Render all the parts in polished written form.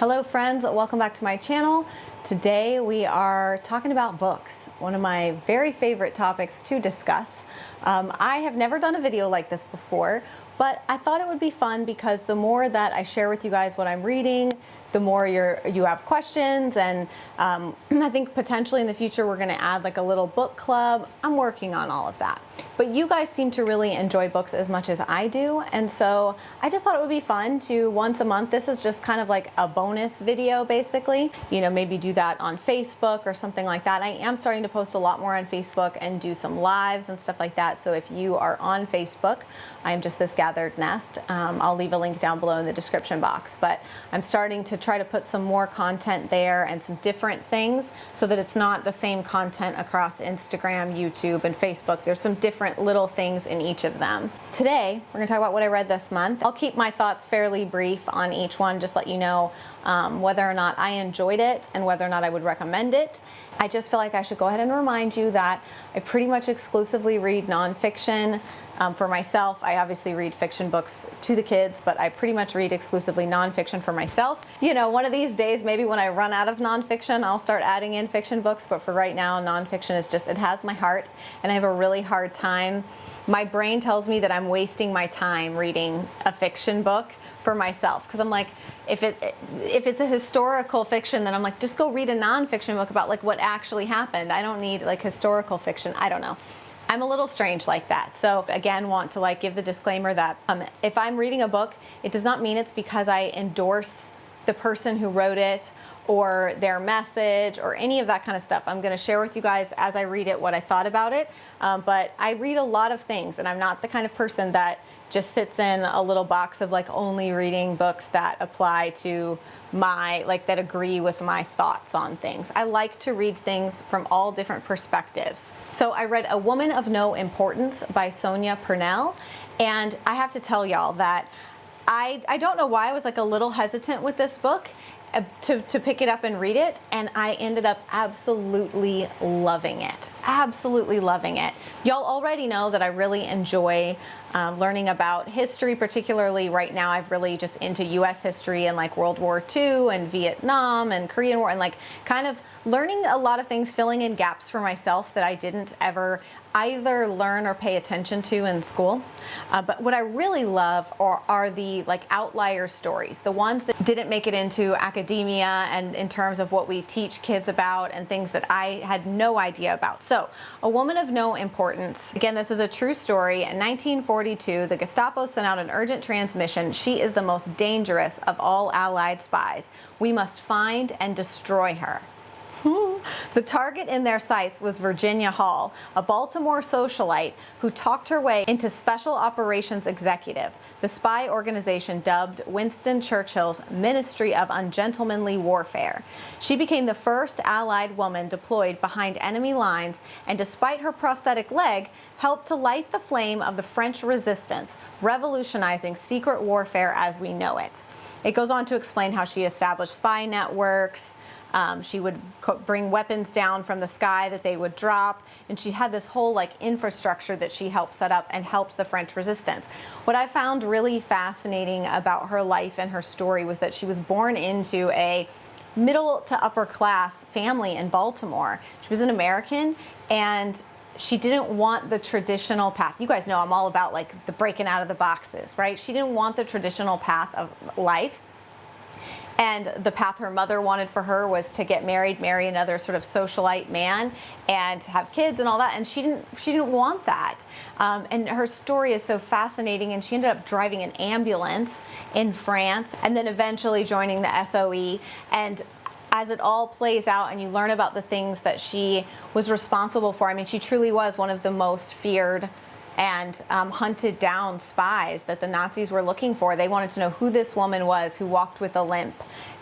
Hello friends, welcome back to my channel. Today we are talking about books, one of my very favorite topics to discuss. I have never done a video like this before, but I thought it would be fun because the more that I share with you guys what I'm reading, the more you have questions, and I think potentially in the future we're going to add like a little book club. I'm working on all of that. But you guys seem to really enjoy books as much as I do, and so I just thought it would be fun to once a month. This is just kind of like a bonus video basically. You know, maybe do that on Facebook or something like that. I am starting to post a lot more on Facebook and do some lives and stuff like that. So if you are on Facebook, I'm just this gathered nest. I'll leave a link down below in the description box, but I'm starting to try to put some more content there and some different things so that it's not the same content across Instagram, YouTube, and Facebook. There's some different little things in each of them. Today, we're gonna talk about what I read this month. I'll keep my thoughts fairly brief on each one, just let you know whether or not I enjoyed it and whether or not I would recommend it. I just feel like I should go ahead and remind you that I pretty much exclusively read nonfiction. For myself, I obviously read fiction books to the kids, but I pretty much read exclusively nonfiction for myself. You know, one of these days, maybe when I run out of nonfiction, I'll start adding in fiction books, but for right now, nonfiction is just, it has my heart, and I have a really hard time. My brain tells me that I'm wasting my time reading a fiction book for myself, because I'm like, if it's a historical fiction, then I'm like, just go read a nonfiction book about like what actually happened. I don't need like historical fiction. I don't know. I'm a little strange like that. So again, want to like give the disclaimer that if I'm reading a book, it does not mean it's because I endorse the person who wrote it or their message or any of that kind of stuff. I'm going to share with you guys as I read it what I thought about it. But I read a lot of things, and I'm not the kind of person that just sits in a little box of like only reading books that apply to my, like that agree with my thoughts on things. I like to read things from all different perspectives. So I read A Woman of No Importance by Sonia Purnell, and I have to tell y'all that I don't know why I was like a little hesitant with this book to pick it up and read it, and I ended up absolutely loving it. Absolutely loving it. Y'all already know that I really enjoy learning about history, particularly right now. I've really just into US history and like World War II and Vietnam and Korean War, and like kind of learning a lot of things, filling in gaps for myself that I didn't ever either learn or pay attention to in school. But what I really love are the like outlier stories, the ones that didn't make it into academia and in terms of what we teach kids about and things that I had no idea about. So A Woman of No Importance. Again, this is a true story. In 1942, the Gestapo sent out an urgent transmission. She is the most dangerous of all Allied spies. We must find and destroy her. The target in their sights was Virginia Hall, a Baltimore socialite who talked her way into Special Operations Executive, the spy organization dubbed Winston Churchill's Ministry of Ungentlemanly Warfare. She became the first Allied woman deployed behind enemy lines, and despite her prosthetic leg, helped to light the flame of the French resistance, revolutionizing secret warfare as we know it. It goes on to explain how she established spy networks. She would bring weapons down from the sky that they would drop, and she had this whole like infrastructure that she helped set up and helped the French resistance. What I found really fascinating about her life and her story was that she was born into a middle to upper class family in Baltimore. She was an American, and she didn't want the traditional path. You guys know I'm all about like the breaking out of the boxes, right? She didn't want the traditional path of life. And the path her mother wanted for her was to get married, marry another sort of socialite man, and have kids and all that. And she didn't want that. And her story is so fascinating. And she ended up driving an ambulance in France, and then eventually joining the SOE. And as it all plays out and you learn about the things that she was responsible for, I mean, she truly was one of the most feared and hunted down spies that the Nazis were looking for. They wanted to know who this woman was who walked with a limp.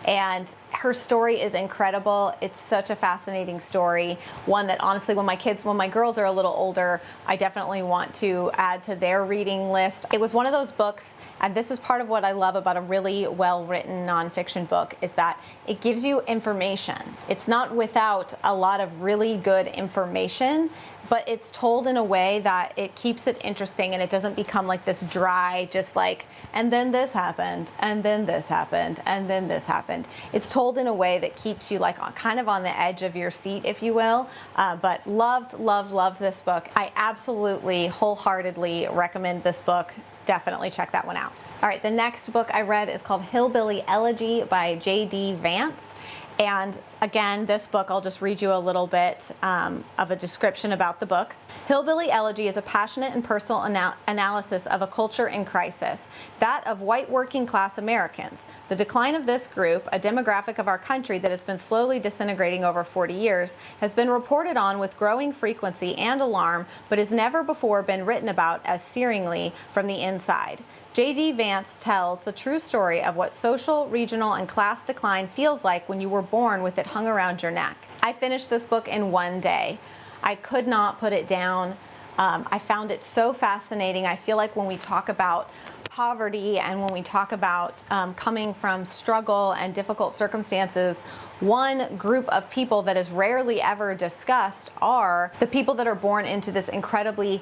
And her story is incredible. It's such a fascinating story. One that honestly, when my girls are a little older, I definitely want to add to their reading list. It was one of those books, and this is part of what I love about a really well-written nonfiction book, is that it gives you information. It's not without a lot of really good information, but it's told in a way that it keeps keeps it interesting, and it doesn't become like this dry, just like, and then this happened, and then this happened, and then this happened. It's told in a way that keeps you like kind of on the edge of your seat, if you will. But loved this book. I absolutely wholeheartedly recommend this book. Definitely check that one out. All right, the next book I read is called Hillbilly Elegy by J.D. Vance. And again, this book, I'll just read you a little bit of a description about the book. Hillbilly Elegy is a passionate and personal analysis of a culture in crisis, that of white working class Americans. The decline of this group, a demographic of our country that has been slowly disintegrating over 40 years, has been reported on with growing frequency and alarm, but has never before been written about as searingly from the inside. J.D. Vance tells the true story of what social, regional, and class decline feels like when you were born with it hung around your neck. I finished this book in one day. I could not put it down. I found it so fascinating. I feel like when we talk about poverty and when we talk about coming from struggle and difficult circumstances, one group of people that is rarely ever discussed are the people that are born into this incredibly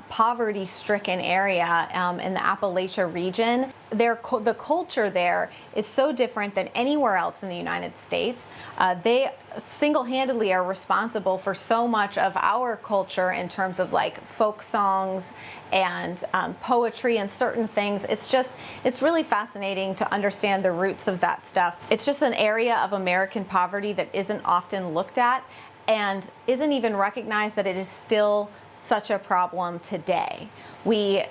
poverty-stricken area in the Appalachia region. The culture there is so different than anywhere else in the United States. They single-handedly are responsible for so much of our culture in terms of like folk songs and poetry and certain things. It's really fascinating to understand the roots of that stuff. It's just an area of American poverty that isn't often looked at and isn't even recognized that it is still such a problem today. We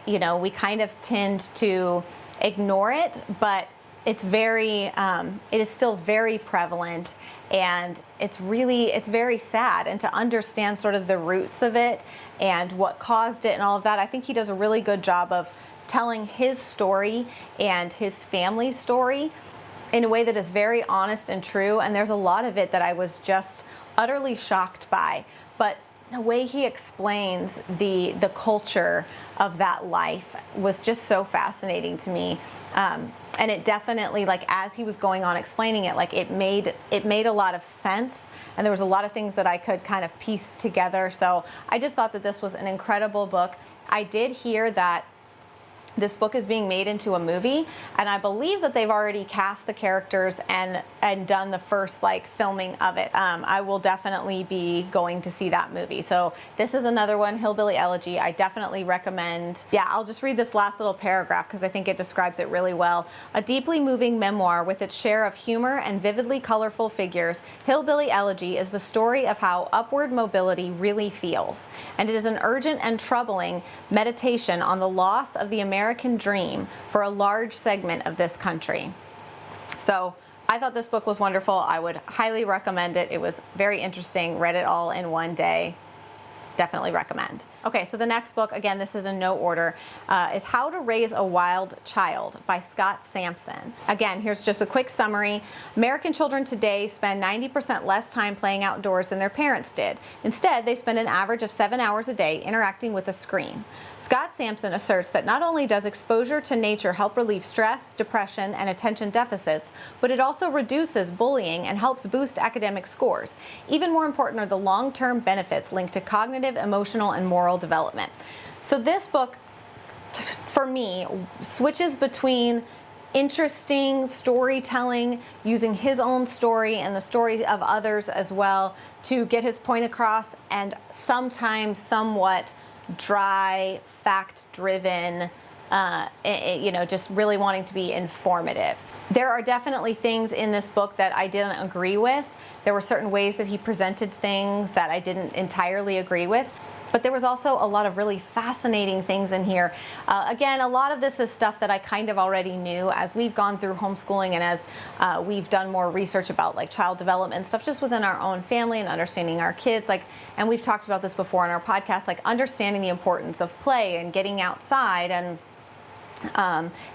kind of tend to ignore it, but it is still very prevalent, and it's very sad. And to understand sort of the roots of it and what caused it and all of that, I think he does a really good job of telling his story and his family's story in a way that is very honest and true. And there's a lot of it that I was just utterly shocked by. But the way he explains the culture of that life was just so fascinating to me. And it definitely, like, as he was going on explaining it, like, it made a lot of sense, and there was a lot of things that I could kind of piece together. So I just thought that this was an incredible book. I did hear that this book is being made into a movie, and I believe that they've already cast the characters and done the first like filming of it. I will definitely be going to see that movie. So this is another one, Hillbilly Elegy. I definitely recommend. Yeah, I'll just read this last little paragraph because I think it describes it really well. A deeply moving memoir with its share of humor and vividly colorful figures, Hillbilly Elegy is the story of how upward mobility really feels, and it is an urgent and troubling meditation on the loss of the American dream for a large segment of this country. So I thought this book was wonderful. I would highly recommend it. It was very interesting. Read it all in one day. Definitely recommend. Okay, so the next book, again, this is in no order, is How to Raise a Wild Child by Scott Sampson. Again, here's just a quick summary. American children today spend 90% less time playing outdoors than their parents did. Instead, they spend an average of 7 hours a day interacting with a screen. Scott Sampson asserts that not only does exposure to nature help relieve stress, depression, and attention deficits, but it also reduces bullying and helps boost academic scores. Even more important are the long-term benefits linked to cognitive, emotional, and moral development. So this book, for me, switches between interesting storytelling, using his own story and the story of others as well to get his point across, and sometimes somewhat dry, fact-driven, just really wanting to be informative. There are definitely things in this book that I didn't agree with. There were certain ways that he presented things that I didn't entirely agree with. But there was also a lot of really fascinating things in here. Again, a lot of this is stuff that I kind of already knew as we've gone through homeschooling and as we've done more research about like child development stuff just within our own family and understanding our kids. And we've talked about this before on our podcast, like understanding the importance of play and getting outside and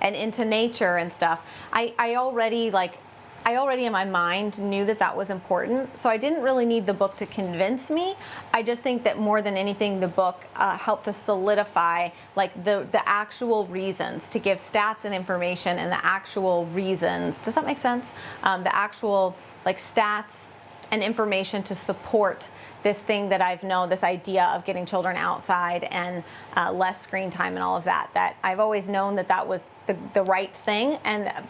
into nature and stuff. I already in my mind knew that that was important, so I didn't really need the book to convince me. I just think that more than anything, the book helped to solidify like the actual reasons, to give stats and information and the actual reasons. Does that make sense? The actual like stats and information to support this thing that I've known, this idea of getting children outside and less screen time and all of that, that I've always known that that was the right thing,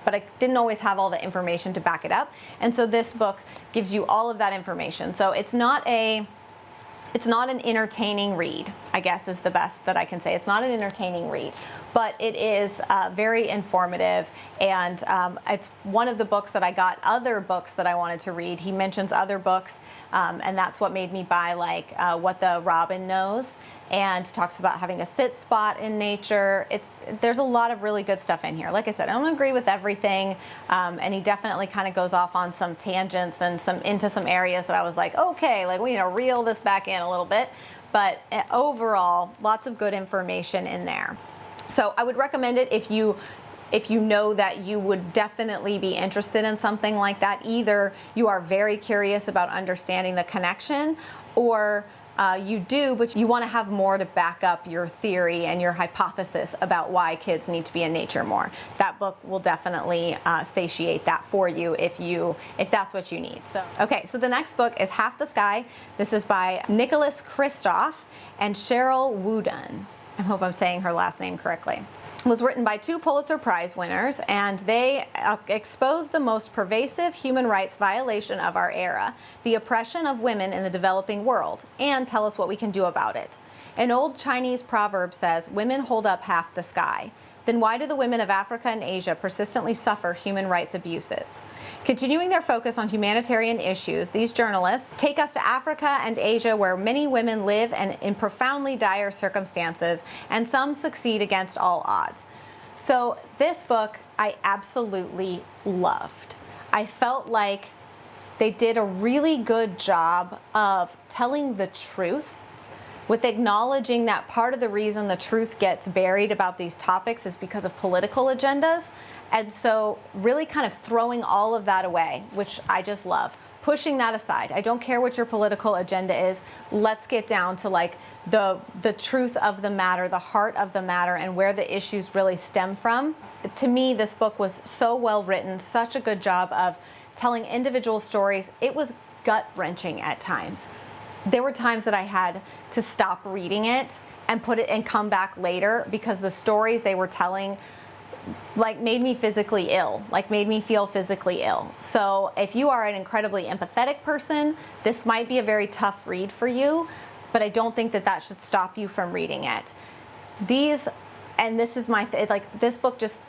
but I didn't always have all the information to back it up. And so this book gives you all of that information. So it's not an entertaining read, I guess is the best that I can say. It's not an entertaining read, but it is very informative, and it's one of the books that I got other books that I wanted to read. He mentions other books, and that's what made me buy like What the Robin Knows, and talks about having a sit spot in nature. There's a lot of really good stuff in here. Like I said, I don't agree with everything, and he definitely kind of goes off on some tangents and into some areas that I was like, okay, like we need to reel this back in a little bit. But overall, lots of good information in there. So I would recommend it if you know that you would definitely be interested in something like that. Either you are very curious about understanding the connection, or you do, but you want to have more to back up your theory and your hypothesis about why kids need to be in nature more. That book will definitely satiate that for you if that's what you need. So, okay, so the next book is Half the Sky. This is by Nicholas Kristof and Cheryl Wooden. I hope I'm saying her last name correctly. It was written by 2 Pulitzer Prize winners, and they expose the most pervasive human rights violation of our era, the oppression of women in the developing world, and tell us what we can do about it. An old Chinese proverb says, "Women hold up half the sky." Then why do the women of Africa and Asia persistently suffer human rights abuses? Continuing their focus on humanitarian issues, these journalists take us to Africa and Asia, where many women live in profoundly dire circumstances, and some succeed against all odds. So this book I absolutely loved. I felt like they did a really good job of telling the truth, with acknowledging that part of the reason the truth gets buried about these topics is because of political agendas. And so really kind of throwing all of that away, which I just love. Pushing that aside. I don't care what your political agenda is. Let's get down to like the truth of the matter, the heart of the matter, and where the issues really stem from. To me, this book was so well written, such a good job of telling individual stories. It was gut-wrenching at times. There were times that I had to stop reading it and put it and come back later, because the stories they were telling like made me physically ill, like made me feel physically ill. So if you are an incredibly empathetic person, this might be a very tough read for you, but I don't think that should stop you from reading it. This is my this book, just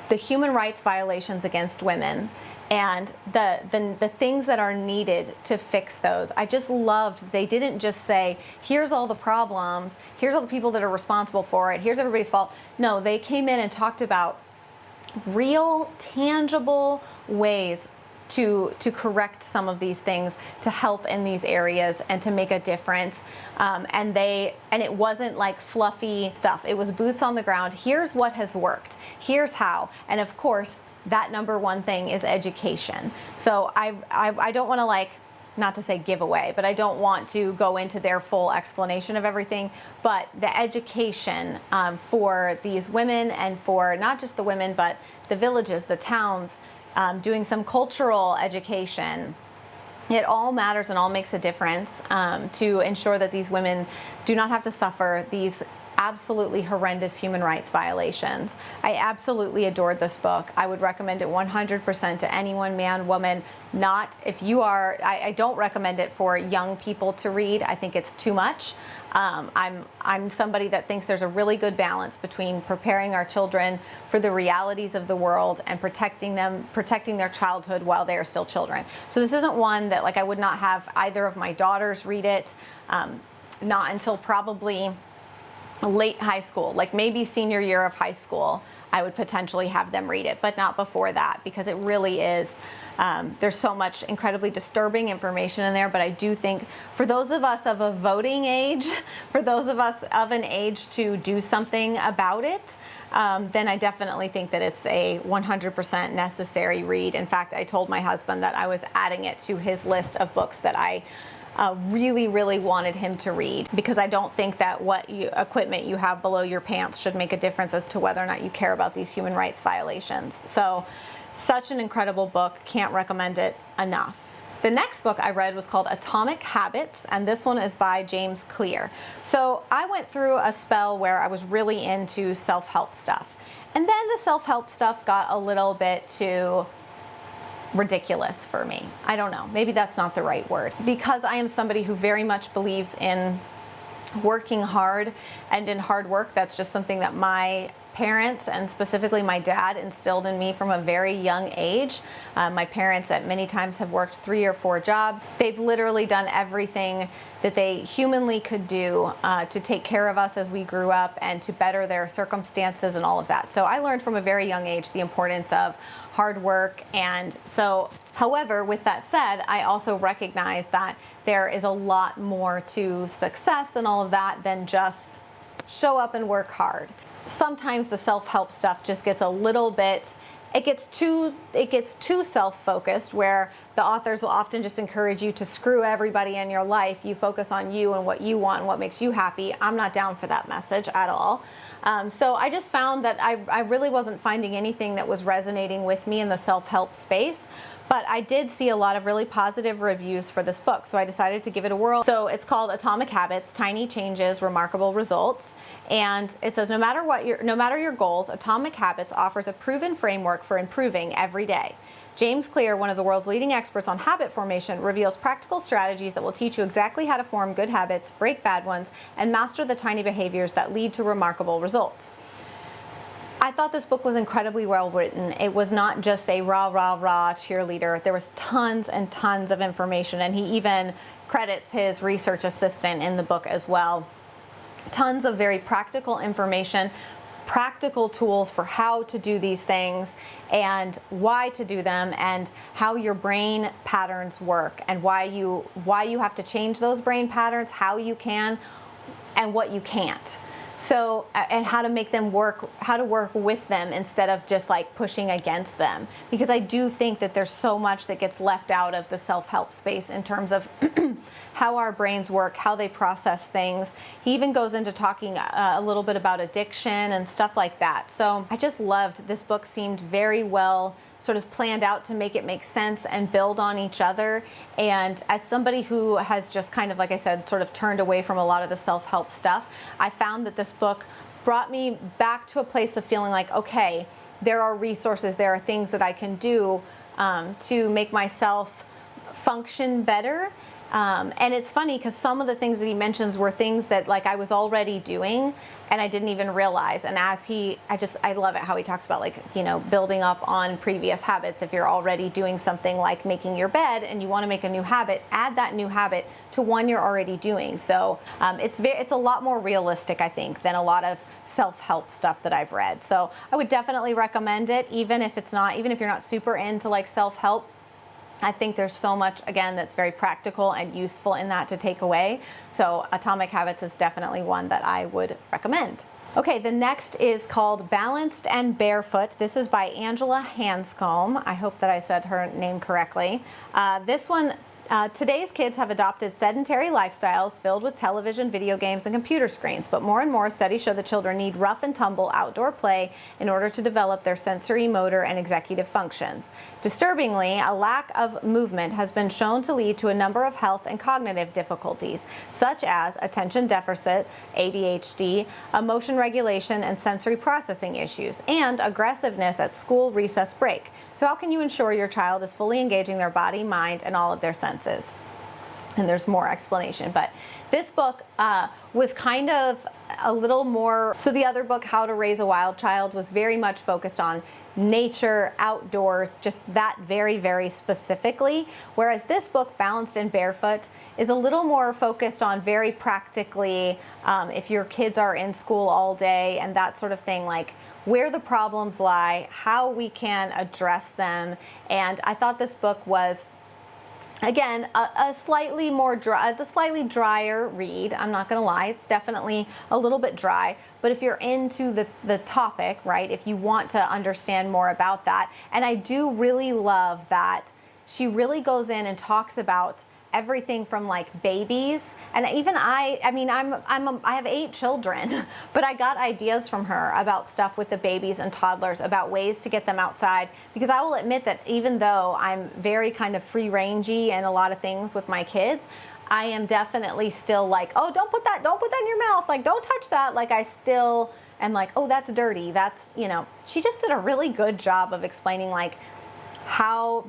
the human rights violations against women and the things that are needed to fix those. I just loved they didn't just say, here's all the problems, here's all the people that are responsible for it, here's everybody's fault. No, they came in and talked about real, tangible ways to correct some of these things, to help in these areas and to make a difference. And it wasn't like fluffy stuff. It was boots on the ground. Here's what has worked. Here's how. And of course, that number one thing is education. So I don't want to not to say give away, but I don't want to go into their full explanation of everything. But the education for these women, and for not just the women, but the villages, the towns, doing some cultural education. It all matters and all makes a difference to ensure that these women do not have to suffer these absolutely horrendous human rights violations. I absolutely adored this book. I would recommend it 100% to anyone, man, woman. I don't recommend it for young people to read. I think it's too much. I'm somebody that thinks there's a really good balance between preparing our children for the realities of the world and protecting their childhood while they are still children. So this isn't one that I would not have either of my daughters read it, not until probably late high school, maybe senior year of high school. I would potentially have them read it, but not before that, because it really is, there's so much incredibly disturbing information in there. But I do think for those of us of a voting age, for those of us of an age to do something about it, then I definitely think that it's a 100% necessary read. In fact, I told my husband that I was adding it to his list of books that I really, really wanted him to read, because I don't think that equipment you have below your pants should make a difference as to whether or not you care about these human rights violations. So, such an incredible book. Can't recommend it enough. The next book I read was called Atomic Habits, and this one is by James Clear. So I went through a spell where I was really into self-help stuff. And then the self-help stuff got a little bit too ridiculous for me. I don't know, maybe that's not the right word. Because I am somebody who very much believes in working hard and in hard work, that's just something that my parents, and specifically my dad, instilled in me from a very young age. My parents at many times have worked 3 or 4 jobs. They've literally done everything that they humanly could do to take care of us as we grew up and to better their circumstances and all of that. So I learned from a very young age the importance of hard work. And so, however, with that said, I also recognize that there is a lot more to success and all of that than just show up and work hard. Sometimes the self-help stuff just gets a little bit, it gets too self-focused, where the authors will often just encourage you to screw everybody in your life. You focus on you and what you want and what makes you happy. I'm not down for that message at all. So I just found that I really wasn't finding anything that was resonating with me in the self-help space. But I did see a lot of really positive reviews for this book, so I decided to give it a whirl. So it's called Atomic Habits: Tiny Changes, Remarkable Results. And it says, no matter your goals, Atomic Habits offers a proven framework for improving every day. James Clear, one of the world's leading experts on habit formation, reveals practical strategies that will teach you exactly how to form good habits, break bad ones, and master the tiny behaviors that lead to remarkable results. I thought this book was incredibly well written. It was not just a rah, rah, rah cheerleader. There was tons and tons of information, and he even credits his research assistant in the book as well. Tons of very practical information, practical tools for how to do these things and why to do them, and how your brain patterns work, and why you have to change those brain patterns, how you can and what you can't. So, and how to make them work, how to work with them instead of just like pushing against them. Because I do think that there's so much that gets left out of the self-help space in terms of how our brains work, how they process things. He even goes into talking a little bit about addiction and stuff like that. So I just loved this book. Seemed very well sort of planned out to make it make sense and build on each other. And as somebody who has just kind of, like I said, sort of turned away from a lot of the self-help stuff, I found that this book brought me back to a place of feeling like, okay, there are resources, there are things that I can do to make myself function better. And it's funny because some of the things that he mentions were things that like I was already doing and I didn't even realize. And as I love it how he talks about, like, you know, building up on previous habits. If you're already doing something like making your bed and you want to make a new habit, add that new habit to one you're already doing. So it's a lot more realistic, I think, than a lot of self-help stuff that I've read. So I would definitely recommend it, even if you're not super into like self-help. I think there's so much, again, that's very practical and useful in that to take away. So Atomic Habits is definitely one that I would recommend. Okay, the next is called Balanced and Barefoot. This is by Angela Hanscom. I hope that I said her name correctly. This one, today's kids have adopted sedentary lifestyles filled with television, video games, and computer screens, but more and more studies show that children need rough and tumble outdoor play in order to develop their sensory, motor, and executive functions. Disturbingly, a lack of movement has been shown to lead to a number of health and cognitive difficulties, such as attention deficit, ADHD, emotion regulation and sensory processing issues, and aggressiveness at school recess break. So how can you ensure your child is fully engaging their body, mind, and all of their senses? And there's more explanation, but this book was kind of a little more, so the other book, How to Raise a Wild Child, was very much focused on nature, outdoors, just that very, very specifically. Whereas this book, Balanced and Barefoot, is a little more focused on very practically, if your kids are in school all day and that sort of thing, like where the problems lie, how we can address them. And I thought this book was, again, a slightly drier read. I'm not gonna lie, it's definitely a little bit dry, but if you're into the topic, right, if you want to understand more about that, and I do really love that she really goes in and talks about everything from like babies, and even I have 8 children, but I got ideas from her about stuff with the babies and toddlers, about ways to get them outside, because I will admit that even though I'm very kind of free-rangey and a lot of things with my kids, I am definitely still like, oh, don't put that in your mouth, like don't touch that. Like I still am like, oh, that's dirty. That's, you know, she just did a really good job of explaining like how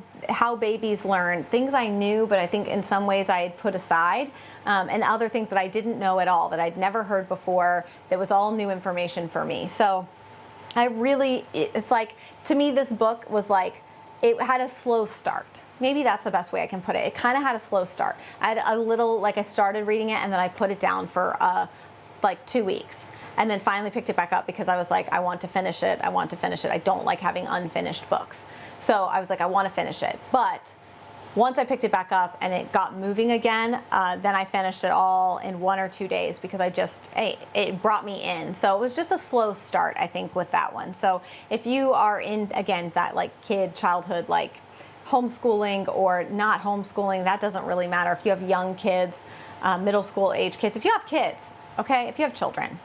babies learn, things I knew, but I think in some ways I had put aside, and other things that I didn't know at all, that I'd never heard before, that was all new information for me. So it's like, to me, this book was like, it had a slow start. Maybe that's the best way I can put it. It kind of had a slow start. I had a little, like I started reading it and then I put it down for like 2 weeks. And then finally picked it back up because I was like, I want to finish it. I want to finish it. I don't like having unfinished books. So I was like, I want to finish it. But once I picked it back up and it got moving again, then I finished it all in 1 or 2 days because it brought me in. So it was just a slow start, I think, with that one. So if you are in, again, that like childhood, like homeschooling or not homeschooling, that doesn't really matter. If you have young kids, middle school age kids, if you have kids, okay, if you have children,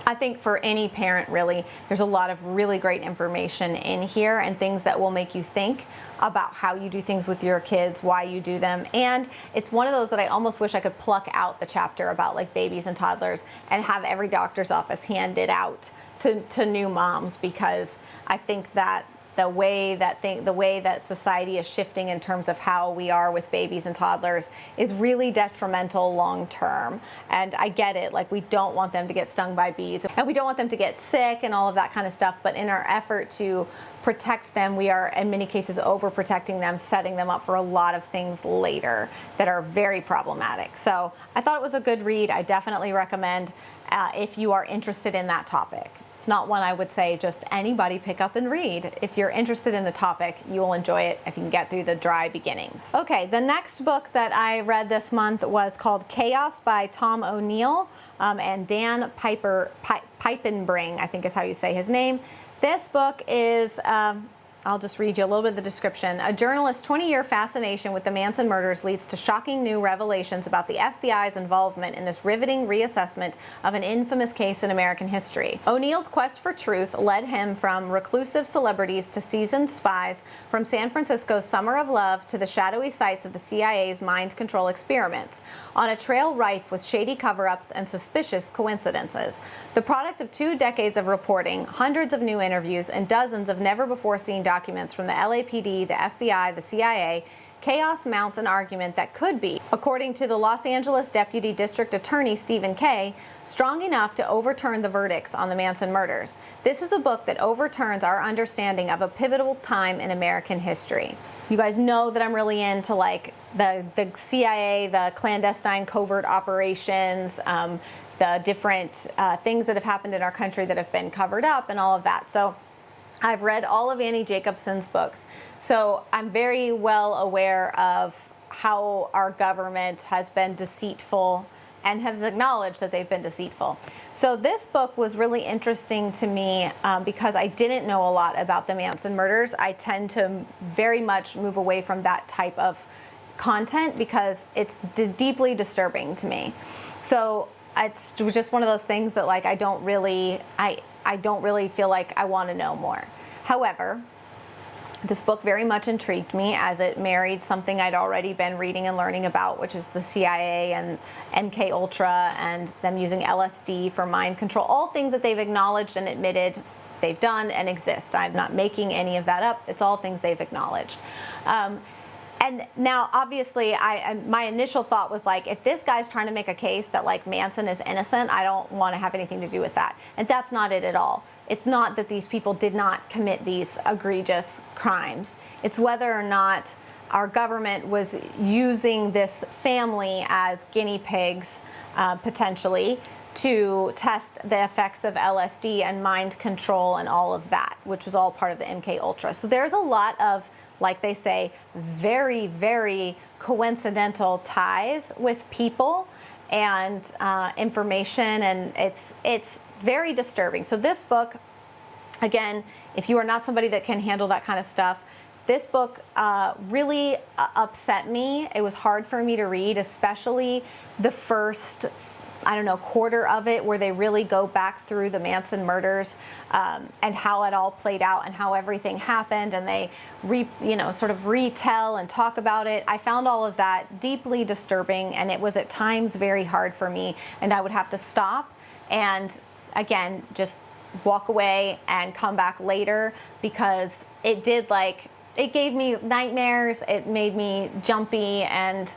I think for any parent, really, there's a lot of really great information in here and things that will make you think about how you do things with your kids, why you do them. And it's one of those that I almost wish I could pluck out the chapter about like babies and toddlers and have every doctor's office hand it out to new moms, because I think that the way that society is shifting in terms of how we are with babies and toddlers is really detrimental long term. And I get it, like we don't want them to get stung by bees and we don't want them to get sick and all of that kind of stuff, but in our effort to protect them, we are in many cases overprotecting them, setting them up for a lot of things later that are very problematic. So I thought it was a good read. I definitely recommend if you are interested in that topic. It's not one I would say just anybody pick up and read. If you're interested in the topic, you will enjoy it if you can get through the dry beginnings. Okay, the next book that I read this month was called Chaos by Tom O'Neill and Dan Piepenbring, I think is how you say his name. This book is, I'll just read you a little bit of the description. A journalist's 20-year fascination with the Manson murders leads to shocking new revelations about the FBI's involvement in this riveting reassessment of an infamous case in American history. O'Neill's quest for truth led him from reclusive celebrities to seasoned spies, from San Francisco's Summer of Love to the shadowy sites of the CIA's mind control experiments, on a trail rife with shady cover-ups and suspicious coincidences. The product of 2 decades of reporting, hundreds of new interviews, and dozens of never-before-seen documents from the LAPD, the FBI, the CIA, Chaos mounts an argument that could be, according to the Los Angeles Deputy District Attorney Stephen Kay, strong enough to overturn the verdicts on the Manson murders. This is a book that overturns our understanding of a pivotal time in American history. You guys know that I'm really into like the CIA, the clandestine covert operations, the different things that have happened in our country that have been covered up and all of that. So I've read all of Annie Jacobsen's books, so I'm very well aware of how our government has been deceitful and has acknowledged that they've been deceitful. So this book was really interesting to me because I didn't know a lot about the Manson murders. I tend to very much move away from that type of content because it's deeply disturbing to me. So it's just one of those things that like I don't really feel like I want to know more. However, this book very much intrigued me as it married something I'd already been reading and learning about, which is the CIA and MK Ultra and them using LSD for mind control, all things that they've acknowledged and admitted they've done and exist. I'm not making any of that up. It's all things they've acknowledged. And now, obviously, my initial thought was like, if this guy's trying to make a case that like Manson is innocent, I don't want to have anything to do with that. And that's not it at all. It's not that these people did not commit these egregious crimes. It's whether or not our government was using this family as guinea pigs, potentially, to test the effects of LSD and mind control and all of that, which was all part of the MK Ultra. So there's a lot of, like they say, very, very coincidental ties with people and information, and it's very disturbing. So this book, again, if you are not somebody that can handle that kind of stuff, This book really upset me. It was hard for me to read, especially the first, I don't know, quarter of it, where they really go back through the Manson murders and how it all played out and how everything happened, and they sort of retell and talk about it. I found all of that deeply disturbing, and it was at times very hard for me, and I would have to stop and again just walk away and come back later, because it gave me nightmares. It made me jumpy, and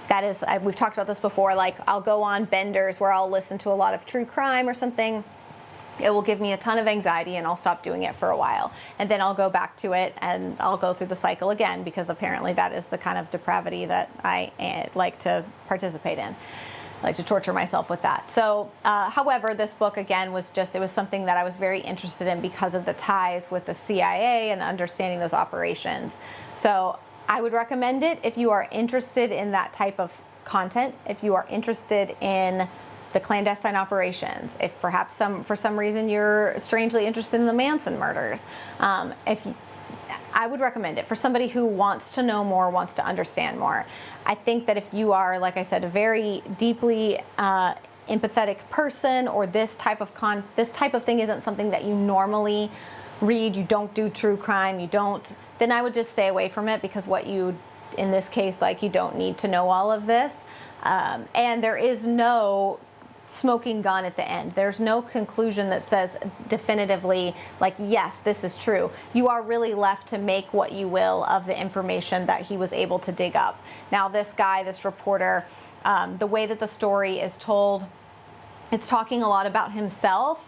that is, we've talked about this before, like I'll go on benders where I'll listen to a lot of true crime or something. It will give me a ton of anxiety, and I'll stop doing it for a while, and then I'll go back to it and I'll go through the cycle again, because apparently that is the kind of depravity that I like to participate in. I like to torture myself with that. So, however, this book again it was something that I was very interested in because of the ties with the CIA and understanding those operations. So I would recommend it if you are interested in that type of content, if you are interested in the clandestine operations, if perhaps for some reason you're strangely interested in the Manson murders. I would recommend it for somebody who wants to know more, wants to understand more. I think that if you are, like I said, a very deeply empathetic person, or this type of thing isn't something that you normally read, you don't do true crime, then I would just stay away from it, because in this case, like, you don't need to know all of this. And there is no smoking gun at the end. There's no conclusion that says definitively, like, yes, this is true. You are really left to make what you will of the information that he was able to dig up. Now, this reporter, the way that the story is told, it's talking a lot about himself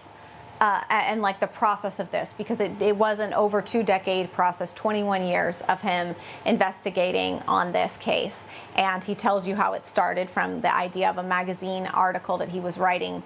and like the process of this, because it was an over 2-decade process, 21 years of him investigating on this case. And he tells you how it started from the idea of a magazine article that he was writing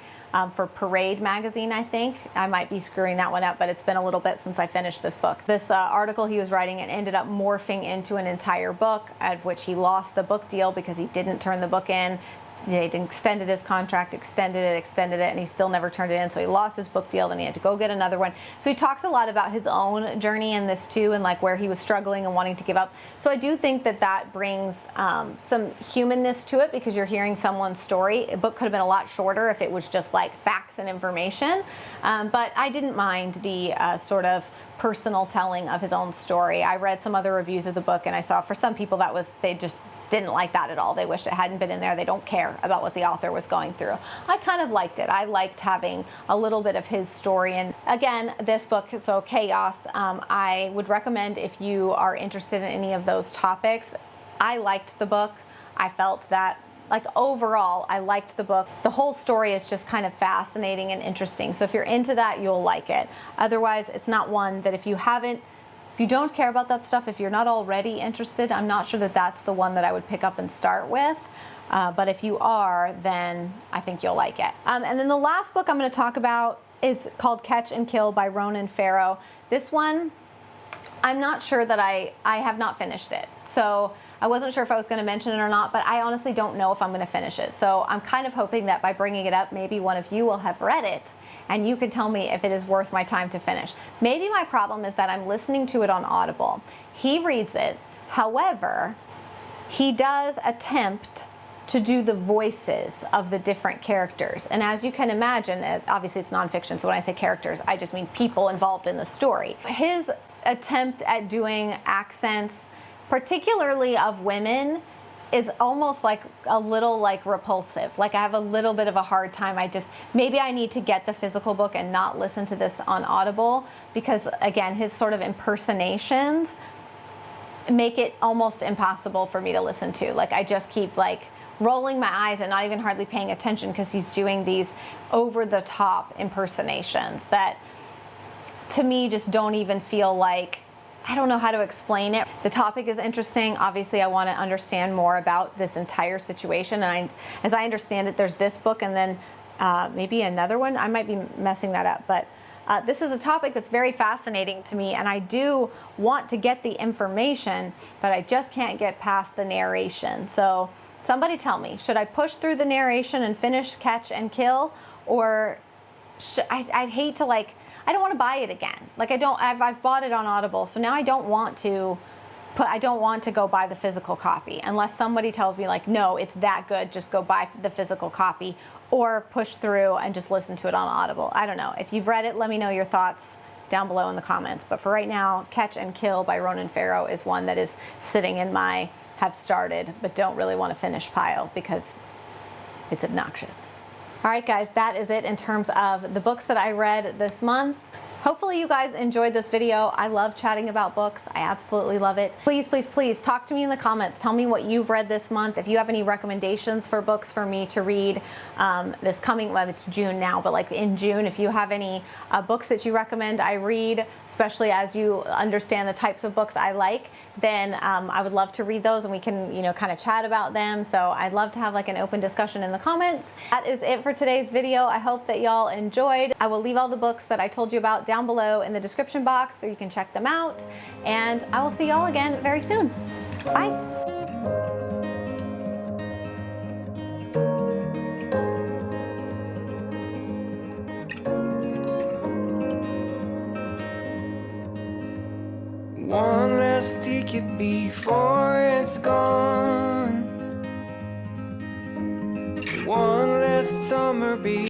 for Parade magazine, I think. I might be screwing that one up, but it's been a little bit since I finished this book. This article he was writing, it ended up morphing into an entire book, of which he lost the book deal because he didn't turn the book in. They extended his contract, extended it, and he still never turned it in. So he lost his book deal, then he had to go get another one. So he talks a lot about his own journey in this too, and like where he was struggling and wanting to give up. So I do think that brings some humanness to it, because you're hearing someone's story. A book could have been a lot shorter if it was just like facts and information. But I didn't mind the sort of personal telling of his own story. I read some other reviews of the book, and I saw for some people they just didn't like that at all. They wished it hadn't been in there. They don't care about what the author was going through. I kind of liked it. I liked having a little bit of his story. And again, this book, so Chaos, I would recommend if you are interested in any of those topics. I liked the book. I felt that, like, overall, I liked the book. The whole story is just kind of fascinating and interesting. So if you're into that, you'll like it. Otherwise, it's not one that if you don't care about that stuff, if you're not already interested, I'm not sure that that's the one that I would pick up and start with. But if you are, then I think you'll like it. And then the last book I'm going to talk about is called Catch and Kill by Ronan Farrow. This one, I'm not sure that I have not finished it. So I wasn't sure if I was going to mention it or not, but I honestly don't know if I'm going to finish it. So I'm kind of hoping that by bringing it up, maybe one of you will have read it, and you can tell me if it is worth my time to finish. Maybe my problem is that I'm listening to it on Audible. He reads it. However, he does attempt to do the voices of the different characters. And as you can imagine, obviously it's nonfiction, so when I say characters, I just mean people involved in the story. His attempt at doing accents, particularly of women, is almost like a little like repulsive. Like, I have a little bit of a hard time. Maybe I need to get the physical book and not listen to this on Audible, because again, his sort of impersonations make it almost impossible for me to listen to. Like, I just keep like rolling my eyes and not even hardly paying attention, because he's doing these over the top impersonations that to me just don't even feel like, I don't know how to explain it. The topic is interesting. Obviously, I want to understand more about this entire situation. And as I understand it, there's this book and then maybe another one. I might be messing that up, but this is a topic that's very fascinating to me, and I do want to get the information, but I just can't get past the narration. So somebody tell me, should I push through the narration and finish Catch and Kill, or I'd hate to, like, I don't want to buy it again. Like I've bought it on Audible, so now I don't want to go buy the physical copy unless somebody tells me like, no, it's that good, just go buy the physical copy, or push through and just listen to it on Audible. I don't know. If you've read it, let me know your thoughts down below in the comments. But for right now, Catch and Kill by Ronan Farrow is one that is sitting in my have started but don't really want to finish pile because it's obnoxious. All right, guys, that is it in terms of the books that I read this month. Hopefully you guys enjoyed this video. I love chatting about books. I absolutely love it. Please, please, please talk to me in the comments. Tell me what you've read this month. If you have any recommendations for books for me to read this coming, well, it's June now, but like in June, if you have any books that you recommend I read, especially as you understand the types of books I like, then I would love to read those and we can, you know, kind of chat about them. So I'd love to have like an open discussion in the comments. That is it for today's video. I hope that y'all enjoyed. I will leave all the books that I told you about down below in the description box so you can check them out. And I will see y'all again very soon. Bye. One last ticket before it's gone. One last summer